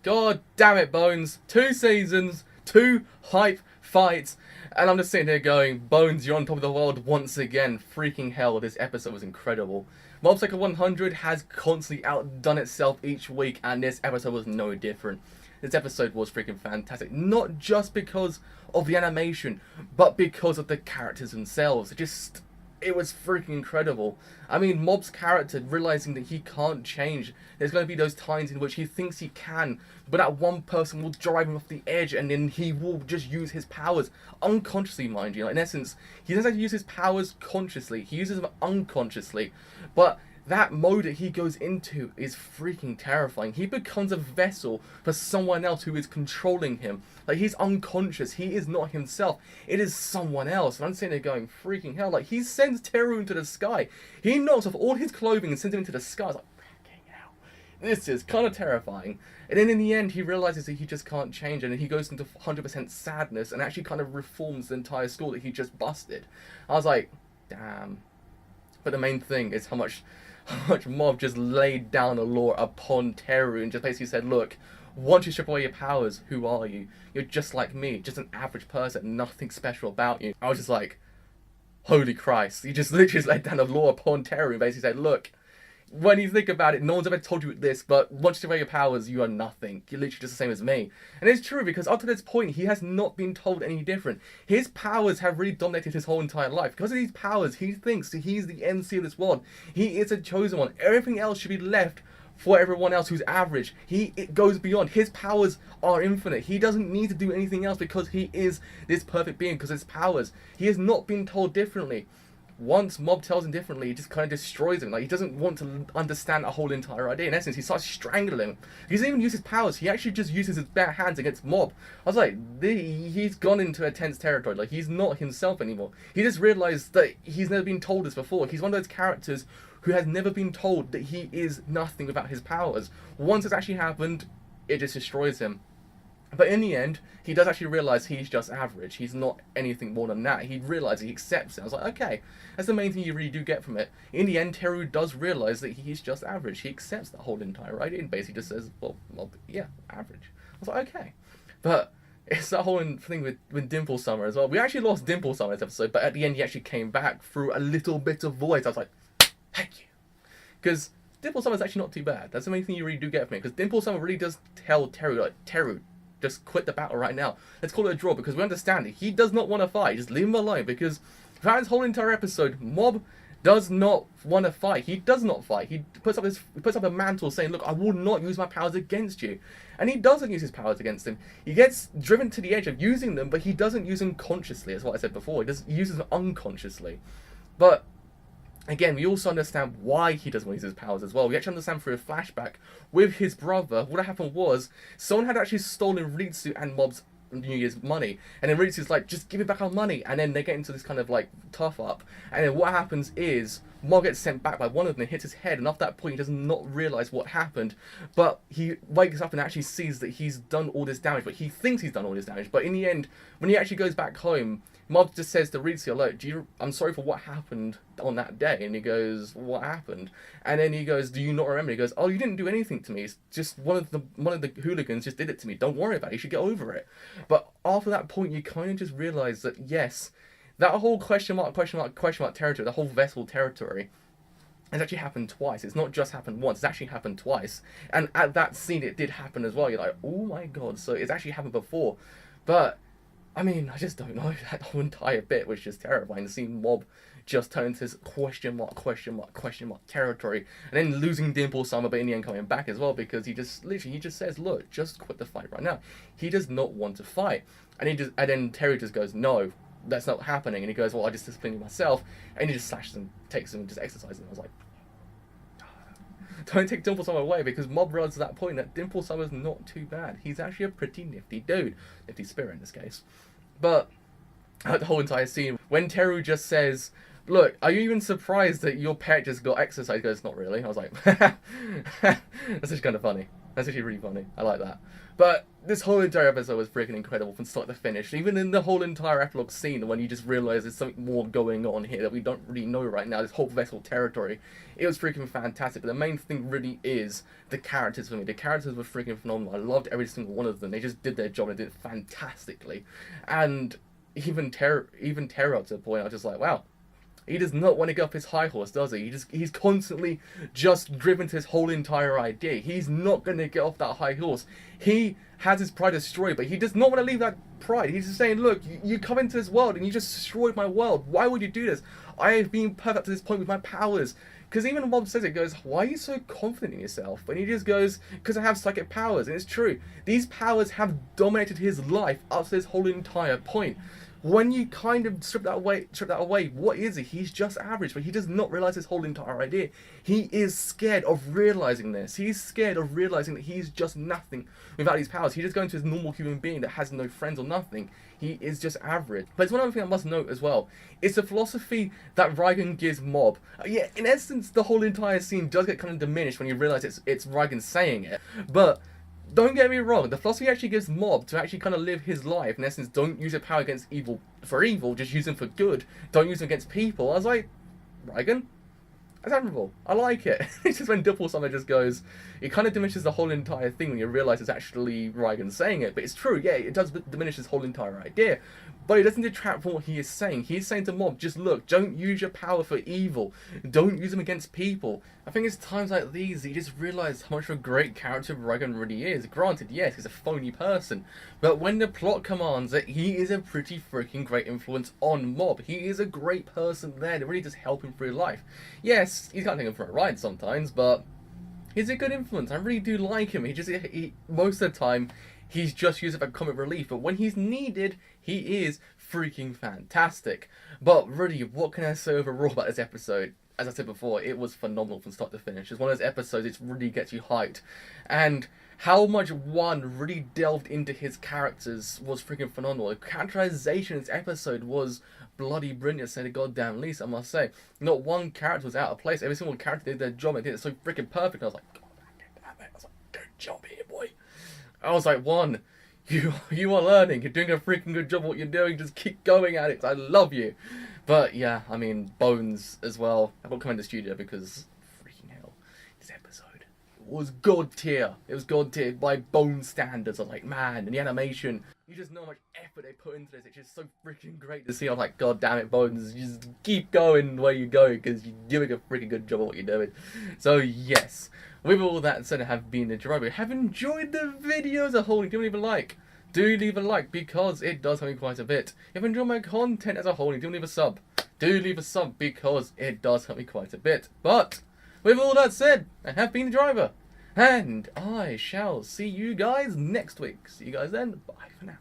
God damn it, Bones. 2 seasons, 2 hype fights, and I'm just sitting here going, Bones, you're on top of the world once again. Freaking hell, this episode was incredible. Mob Psycho 100 has constantly outdone itself each week, and this episode was no different. This episode was freaking fantastic. Not just because of the animation, but because of the characters themselves. It was freaking incredible. I mean, Mob's character realizing that he can't change. There's going to be those times in which he thinks he can, but that one person will drive him off the edge, and then he will just use his powers unconsciously, mind you. Like, in essence, he doesn't have to use his powers consciously. He uses them unconsciously. But that mode that he goes into is freaking terrifying. He becomes a vessel for someone else who is controlling him. Like, he's unconscious. He is not himself. It is someone else. And I'm sitting there going, freaking hell. Like, he sends Teru into the sky. He knocks off all his clothing and sends him into the sky. It's like, freaking hell. This is kind of terrifying. And then in the end, he realizes that he just can't change. And then he goes into 100% sadness and actually kind of reforms the entire school that he just busted. I was like, damn. But the main thing is how much Mob just laid down the law upon Teru and just basically said, look, once you strip away your powers, who are you? You're just like me, just an average person, nothing special about you. I was just like, holy Christ. He just literally laid down the law upon Teru and basically said, look, when you think about it, no one's ever told you this, but once you strip away your powers, you are nothing. You're literally just the same as me. And it's true, because up to this point, he has not been told any different. His powers have really dominated his whole entire life. Because of these powers, he thinks that he's the MC of this world. He is a chosen one. Everything else should be left for everyone else who's average. It goes beyond. His powers are infinite. He doesn't need to do anything else because he is this perfect being, because of his powers. He has not been told differently. Once Mob tells him differently, he just kind of destroys him. Like, he doesn't want to understand a whole entire idea. In essence, he starts strangling him. He doesn't even use his powers. He actually just uses his bare hands against Mob. I was like, he's gone into a tense territory. Like, he's not himself anymore. He just realized that he's never been told this before. He's one of those characters who has never been told that he is nothing without his powers. Once it's actually happened, it just destroys him. But in the end, he does actually realise he's just average. He's not anything more than that. He realises, he accepts it. I was like, okay, that's the main thing you really do get from it. In the end, Teru does realise that he's just average. He accepts that whole entire idea and basically just says, well, yeah, average. I was like, okay. But it's that whole thing with Dimple Summer as well. We actually lost Dimple Summer this episode, but at the end he actually came back through a little bit of voice. I was like, thank you. Because Dimple Summer's actually not too bad. That's the main thing you really do get from it. Because Dimple Summer really does tell Teru, like, Teru, just quit the battle right now. Let's call it a draw, because we understand it. He does not want to fight. Just leave him alone, because throughout this whole entire episode, Mob does not want to fight. He does not fight. He puts up a mantle saying, look, I will not use my powers against you. And he doesn't use his powers against him. He gets driven to the edge of using them, but he doesn't use them consciously, as what I said before. He uses them unconsciously. But again, we also understand why he doesn't want to use his powers as well. We actually understand through a flashback with his brother, what happened was, someone had actually stolen Ritsu and Mob's New Year's money. And then Ritsu's like, just give me back our money. And then they get into this kind of like tough up. And then what happens is, Mob gets sent back by one of them and hits his head. And after that point, he does not realise what happened. But he wakes up and actually sees that he's done all this damage. But he thinks he's done all this damage. But in the end, when he actually goes back home, Mob just says to Ritsu, look, I'm sorry for what happened on that day. And he goes, what happened? And then he goes, do you not remember? He goes, oh, you didn't do anything to me. It's just one of the hooligans just did it to me. Don't worry about it. You should get over it. But after that point, you kind of just realise that, yes, that whole question mark territory, the whole vessel territory, has actually happened twice. It's not just happened once. It's actually happened twice. And at that scene, it did happen as well. You're like, oh my god. So it's actually happened before. But I mean, I just don't know. That whole entire bit was just terrifying. Seeing Mob just turn into this question mark territory. And then losing Dimple Summer, but in the end coming back as well, because he just says, look, just quit the fight right now. He does not want to fight. And then Terry just goes, no, that's not happening. And he goes, well, I just disciplined myself. And he just slashes him, takes him, and just exercises him. I was like, don't take Dimple Summer away, because Mob realizes at that point that Dimple Summer's not too bad. He's actually a pretty nifty dude. Nifty spirit in this case. But the whole entire scene, when Teru just says, look, are you even surprised that your pet just got exercise? He goes, not really. I was like, that's just kind of funny. That's actually really funny. I like that. But this whole entire episode was freaking incredible from start to finish. Even in the whole entire epilogue scene, when you just realize there's something more going on here that we don't really know right now, this whole vessel territory, it was freaking fantastic. But the main thing really is the characters for me. The characters were freaking phenomenal. I loved every single one of them. They just did their job and did it fantastically. And even Terror to the point, I was just like, wow. He does not want to get off his high horse, does he? He's constantly just driven to his whole entire idea. He's not going to get off that high horse. He has his pride destroyed, but he does not want to leave that pride. He's just saying, look, you come into this world and you just destroyed my world. Why would you do this? I have been perfect to this point with my powers. Because even Mob says it, goes, why are you so confident in yourself? And he just goes, because I have psychic powers. And it's true. These powers have dominated his life up to this whole entire point. When you kind of strip that away, what is he? He's just average, but he does not realize his whole entire idea. He is scared of realizing this. He's scared of realizing that he's just nothing without these powers. He's just going to his normal human being that has no friends or nothing. He is just average. But it's one other thing I must note as well. It's the philosophy that Reigen gives Mob. Yeah, in essence, the whole entire scene does get kind of diminished when you realize it's Reigen saying it. But don't get me wrong, the philosophy actually gives Mob to actually kind of live his life. In essence, don't use your power against evil for evil, just use them for good. Don't use them against people. I was like, Reigen? That's admirable. I like it. It's just when Dipple Summer just goes, it kind of diminishes the whole entire thing when you realise it's actually Reigen saying it. But it's true, yeah, it does diminish his whole entire idea. But it doesn't detract from what he is saying. He's saying to Mob, just look, don't use your power for evil. Don't use them against people. I think it's times like these that you just realise how much of a great character Reigen really is. Granted, yes, he's a phony person. But when the plot commands it, he is a pretty freaking great influence on Mob. He is a great person there to really just help him through life. Yes, you can't take him for a ride sometimes, but he's a good influence. I really do like him. Most of the time, he's just used it for comic relief, but when he's needed, he is freaking fantastic. But really, what can I say overall about this episode? As I said before, it was phenomenal from start to finish. It's one of those episodes that really gets you hyped. And how much one really delved into his characters was freaking phenomenal. The characterization in this episode was bloody brilliant, to say the goddamn least, I must say. Not one character was out of place. Every single character did their job and did it so freaking perfect. I was like, God damn it. I was like, good job here, boy. I was like, one, you are learning. You're doing a freaking good job at what you're doing. Just keep going at it. I love you. But yeah, I mean, Bones as well. I've got to come in the studio because freaking hell, this episode was god tier. It was god tier by Bone standards. I was like, man, and the animation, you just know how much effort they put into this. It's just so freaking great to see. I'm like, god damn it, Bones, you just keep going where you go because you're doing a freaking good job at what you're doing. So yes, with all that said, I have been the driver. Have enjoyed the video as a whole. Do leave a like. Do leave a like because it does help me quite a bit. If you enjoy my content as a whole, do leave a sub. Do leave a sub because it does help me quite a bit. But with all that said, I have been the driver. And I shall see you guys next week. See you guys then. Bye for now.